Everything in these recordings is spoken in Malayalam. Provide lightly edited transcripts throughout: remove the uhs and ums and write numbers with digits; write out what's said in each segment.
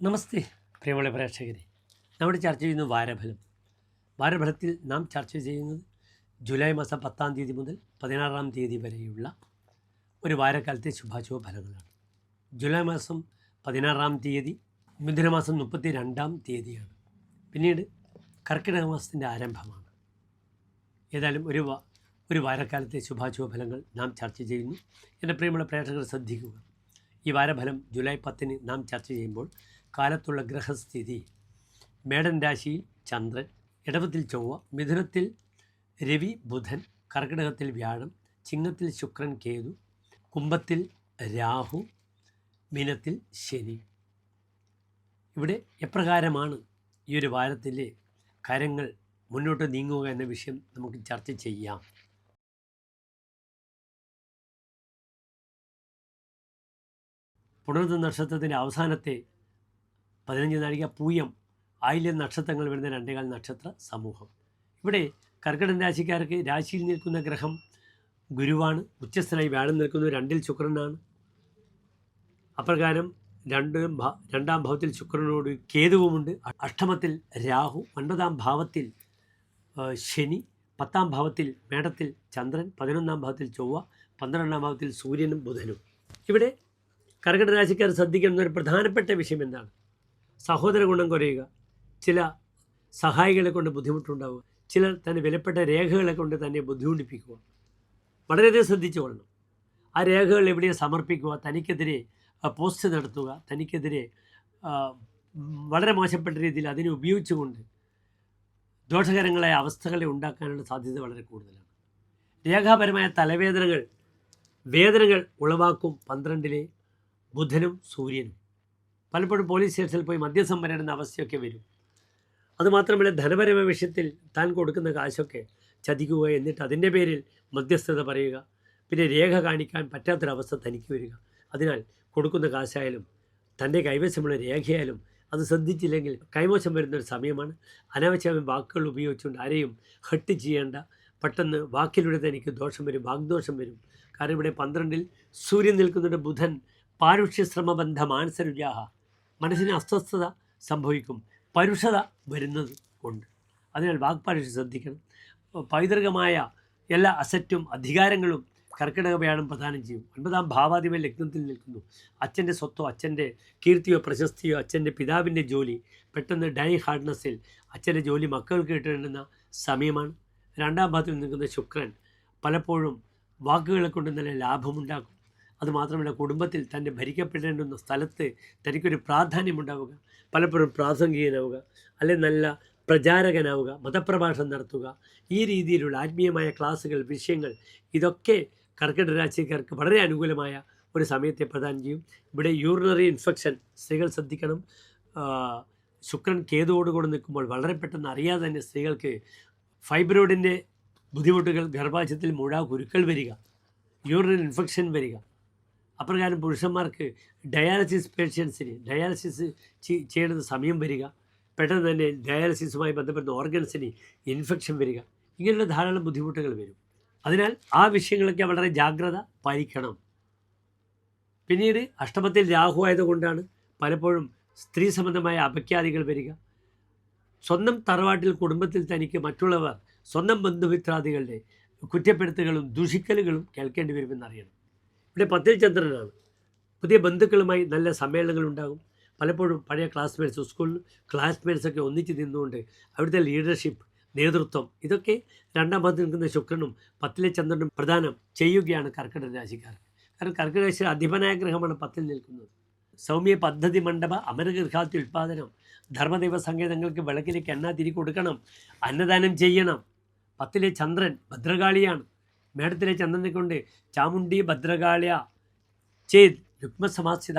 നമസ്തേ പ്രിയമുള്ള പ്രേക്ഷകരെ, നമ്മുടെ ചർച്ച ചെയ്യുന്ന വാരഫലത്തിൽ നാം ചർച്ച ചെയ്യുന്നത് ജൂലൈ മാസം 10-ാം തീയതി മുതൽ 16-ാം തീയതി വരെയുള്ള ഒരു വാരക്കാലത്തെ ശുഭാശുഭ ഫലങ്ങളാണ്. ജൂലൈ മാസം 16-ാം തീയതി മിഥുനമാസം 32-ാം തീയതിയാണ്. പിന്നീട് കർക്കിടക മാസത്തിൻ്റെ ആരംഭമാണ്. ഏതായാലും ഒരു വാരക്കാലത്തെ ശുഭാശുഭ ഫലങ്ങൾ നാം ചർച്ച ചെയ്യുന്നു. എൻ്റെ പ്രിയമുള്ള പ്രേക്ഷകർ ശ്രദ്ധിക്കുക. ഈ വാരഫലം ജൂലൈ 10-ന് നാം ചർച്ച ചെയ്യുമ്പോൾ കാലത്തുള്ള ഗ്രഹസ്ഥിതി: മേടൻ രാശിയിൽ ചന്ദ്രൻ, ഇടവത്തിൽ ചൊവ്വ, മിഥുനത്തിൽ രവി ബുധൻ, കർക്കിടകത്തിൽ വ്യാഴം, ചിങ്ങത്തിൽ ശുക്രൻ കേതു, കുംഭത്തിൽ രാഹു, മീനത്തിൽ ശനി. ഇവിടെ എപ്രകാരമാണ് ഈ ഒരു വാരത്തിലെ കാര്യങ്ങൾ മുന്നോട്ട് നീങ്ങുക എന്ന വിഷയം നമുക്ക് ചർച്ച ചെയ്യാം. പുണർന്ന നക്ഷത്രത്തിൻ്റെ അവസാനത്തെ 15 നാഴിക പൂയം, ആയില്യം നക്ഷത്രങ്ങൾ വരുന്ന 2 നക്ഷത്ര സമൂഹം. ഇവിടെ കർക്കിടക രാശിക്കാർക്ക് രാശിയിൽ നിൽക്കുന്ന ഗ്രഹം ഗുരുവാണ്. ഉച്ചസ്ഥനായി വ്യാഴം നിൽക്കുന്നത് 2-ൽ ശുക്രനാണ്. അപ്രകാരം രണ്ടാം ഭാവത്തിൽ ശുക്രനോട് കേതുവുമുണ്ട്. അഷ്ടമത്തിൽ രാഹു, 9-ാം ഭാവത്തിൽ ശനി, 10-ാം ഭാവത്തിൽ മേടത്തിൽ ചന്ദ്രൻ, 11-ാം ഭാവത്തിൽ ചൊവ്വ, 12-ാം ഭാവത്തിൽ സൂര്യനും ബുധനും. ഇവിടെ കർക്കിടക രാശിക്കാർ ശ്രദ്ധിക്കുന്ന ഒരു പ്രധാനപ്പെട്ട വിഷയം എന്താണ്? സഹോദര ഗുണം കുറയുക, ചില സഹായികളെ കൊണ്ട് ബുദ്ധിമുട്ടുണ്ടാവുക, ചിലർ തന്നെ വിലപ്പെട്ട രേഖകളെ കൊണ്ട് തന്നെ ബുദ്ധിമുട്ടിപ്പിക്കുക. വളരെയധികം ശ്രദ്ധിച്ചു കൊള്ളണം. ആ രേഖകൾ എവിടെ സമർപ്പിക്കുക, തനിക്കെതിരെ പോസ്റ്റ് നടത്തുക, തനിക്കെതിരെ വളരെ മോശപ്പെട്ട രീതിയിൽ അതിനെ ഉപയോഗിച്ചുകൊണ്ട് ദോഷകരങ്ങളായ അവസ്ഥകളെ ഉണ്ടാക്കാനുള്ള സാധ്യത വളരെ കൂടുതലാണ്. രേഖാപരമായ വേദനകൾ ഉളവാക്കും 12-ലെ ബുധനും സൂര്യനും. പലപ്പോഴും പോലീസ് സ്റ്റേഷനിൽ പോയി മദ്യസം വരേണ്ടുന്ന അവസ്ഥയൊക്കെ വരും. അതുമാത്രമല്ല, ധനപരമായ വിഷയത്തിൽ താൻ കൊടുക്കുന്ന കാശൊക്കെ ചതിക്കുക, എന്നിട്ട് അതിൻ്റെ പേരിൽ മധ്യസ്ഥത പറയുക, പിന്നെ രേഖ കാണിക്കാൻ പറ്റാത്തൊരവസ്ഥ തനിക്ക് വരിക. അതിനാൽ കൊടുക്കുന്ന കാശായാലും തൻ്റെ കൈവശമുള്ള രേഖയായാലും അത് ശ്രദ്ധിച്ചില്ലെങ്കിൽ കൈമോശം വരുന്നൊരു സമയമാണ്. അനാവശ്യമായ വാക്കുകൾ ഉപയോഗിച്ചുകൊണ്ട് ആരെയും ഹട്ട് ചെയ്യേണ്ട. പെട്ടെന്ന് വാക്കിലൂടെ തനിക്ക് ദോഷം വരും, വാഗ്ദോഷം വരും. കാരണം ഇവിടെ 12-ൽ സൂര്യൻ നിൽക്കുന്നുണ്ട്. ബുധൻ പാരുഷ്യശ്രമബന്ധ മാനസരുജാഹ, മനസ്സിന് അസ്വസ്ഥത സംഭവിക്കും, പരുഷത വരുന്നത് കൊണ്ട്. അതിനാൽ വാക്പാരുഷ്യം ശ്രദ്ധിക്കണം. പൈതൃകമായ എല്ലാ അസറ്റും അധികാരങ്ങളും കർക്കിടക വ്യാഴം പ്രദാനം ചെയ്യും. 9-ാം ഭാവാധിപൻ ലഗ്നത്തിൽ നിൽക്കുന്നു. അച്ഛൻ്റെ സ്വത്തോ, അച്ഛൻ്റെ കീർത്തിയോ, പ്രശസ്തിയോ, അച്ഛൻ്റെ പിതാവിൻ്റെ ജോലി, പെട്ടെന്ന് ഹാർഡ്നെസ്സിൽ അച്ഛൻ്റെ ജോലി മക്കൾക്ക് കിട്ടേണ്ടുന്ന സമയമാണ്. 2-ാം ഭാവത്തിൽ നിൽക്കുന്ന ശുക്രൻ പലപ്പോഴും വാക്കുകളെ കൊണ്ട് നല്ല ലാഭമുണ്ടാക്കും. അതുമാത്രമല്ല, കുടുംബത്തിൽ തന്നെ ഭരിക്കപ്പെടേണ്ടുന്ന സ്ഥലത്ത് തനിക്കൊരു പ്രാധാന്യമുണ്ടാവുക, പലപ്പോഴും പ്രാസംഗികനാവുക, അല്ലെങ്കിൽ നല്ല പ്രചാരകനാവുക, മതപ്രഭാഷണം നടത്തുക, ഈ രീതിയിലുള്ള ആത്മീയമായ ക്ലാസ്സുകൾ, വിഷയങ്ങൾ, ഇതൊക്കെ കർക്കിടക രാശിക്കാർക്ക് വളരെ അനുകൂലമായ ഒരു സമയത്തെ പ്രദാനം ചെയ്യും. ഇവിടെ യൂറിനറി ഇൻഫെക്ഷൻ സ്ത്രീകൾ ശ്രദ്ധിക്കണം. ശുക്രൻ കേതുവോടുകൂടെ നിൽക്കുമ്പോൾ വളരെ പെട്ടെന്ന് അറിയാതെ തന്നെ സ്ത്രീകൾക്ക് ഫൈബ്രോയിഡിൻ്റെ ബുദ്ധിമുട്ടുകൾ, ഗർഭാശയത്തിൽ മുഴ, കുരുക്കൾ വരിക, യൂറിനറി ഇൻഫെക്ഷൻ വരിക. അപ്രകാരം പുരുഷന്മാർക്ക് ഡയാലിസിസ് പേഷ്യൻസിന് ഡയാലിസിസ് ചെയ്യേണ്ട സമയം വരിക, പെട്ടെന്ന് തന്നെ ഡയാലിസിസുമായി ബന്ധപ്പെടുന്ന ഓർഗൻസിന് ഇൻഫെക്ഷൻ വരിക, ഇങ്ങനെയുള്ള ധാരാളം ബുദ്ധിമുട്ടുകൾ വരും. അതിനാൽ ആ വിഷയങ്ങളൊക്കെ വളരെ ജാഗ്രത പാലിക്കണം. പിന്നീട് അഷ്ടമത്തിൽ രാഹു ആയതുകൊണ്ടാണ് പലപ്പോഴും സ്ത്രീ സംബന്ധമായ അപഖ്യാതികൾ വരിക. സ്വന്തം തറവാട്ടിൽ, കുടുംബത്തിൽ തനിക്ക് മറ്റുള്ളവർ, സ്വന്തം ബന്ധുമിത്രാദികളുടെ കുറ്റപ്പെടുത്തലുകളും ദുഷിക്കലുകളും കേൾക്കേണ്ടി വരുമെന്നറിയണം. ഇവിടെ 10-ൽ ചന്ദ്രനാണ്. പുതിയ ബന്ധുക്കളുമായി നല്ല സമ്മേളനങ്ങൾ ഉണ്ടാകും. പലപ്പോഴും പഴയ ക്ലാസ്മേറ്റ്സ്, സ്കൂൾ ക്ലാസ്മേറ്റ്സൊക്കെ ഒന്നിച്ച് നിന്നുകൊണ്ട് അവിടുത്തെ ലീഡർഷിപ്പ്, നേതൃത്വം, ഇതൊക്കെ 2-ാം ഭാവത്തിൽ നിൽക്കുന്ന ശുക്രനും 10-ലെ ചന്ദ്രനും പ്രദാനം ചെയ്യുകയാണ് കർക്കിടക രാശിക്കാർക്ക്. കാരണം കർക്കിടക രാശി അധിപനായ ഗ്രഹമാണ് 10-ൽ നിൽക്കുന്നത്. സൗമ്യ പദ്ധതി മണ്ഡപ അമരഗൃഹാത്തി ഉൽപാദനം, ധർമ്മദൈവ സങ്കേതങ്ങൾക്ക് വിളക്കിലേക്ക് എണ്ണ തിരി കൊടുക്കണം, അന്നദാനം ചെയ്യണം. 10-ലെ ചന്ദ്രൻ ഭദ്രകാളിയാണ്. മേടത്തിലെ ചന്ദ്രനെ കൊണ്ട് ചാമുണ്ഡി ഭദ്രകാളിയ ചേത് രുക്മസമാസ്ഥിത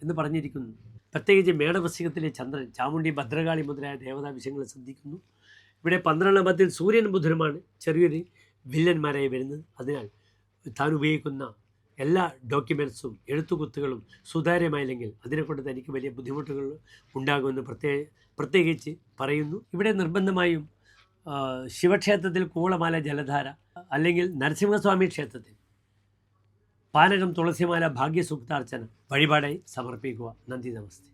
എന്ന് പറഞ്ഞിരിക്കുന്നു. പ്രത്യേകിച്ച് മേടവൃശ്ചികത്തിലെ ചന്ദ്രൻ ചാമുണ്ഡി ഭദ്രകാളി മുതലായ ദേവതാ വിഷയങ്ങൾ ശ്രദ്ധിക്കുന്നു. ഇവിടെ 12-ാം ഭാവത്തിൽ സൂര്യൻ ബുധനുമാണ് ചെറിയൊരു വില്ലന്മാരായി വരുന്നത്. അതിനാൽ താൻ ഉപയോഗിക്കുന്ന എല്ലാ ഡോക്യുമെൻറ്റ്സും, എഴുത്തുകുത്തുകളും സുതാര്യമായില്ലെങ്കിൽ അതിനെക്കൊണ്ട് തനിക്ക് വലിയ ബുദ്ധിമുട്ടുകൾ ഉണ്ടാകുമെന്ന് പ്രത്യേകിച്ച് പറയുന്നു. ഇവിടെ നിർബന്ധമായും ശിവക്ഷേത്രത്തിൽ കൂളമാല ജലധാര, അല്ലെങ്കിൽ നരസിംഹസ്വാമി ക്ഷേത്രത്തിൽ പാനകം തുളസിമാല ഭാഗ്യസൂക്താർച്ചന വഴിപാടായി സമർപ്പിക്കുക. നന്ദി, നമസ്തേ.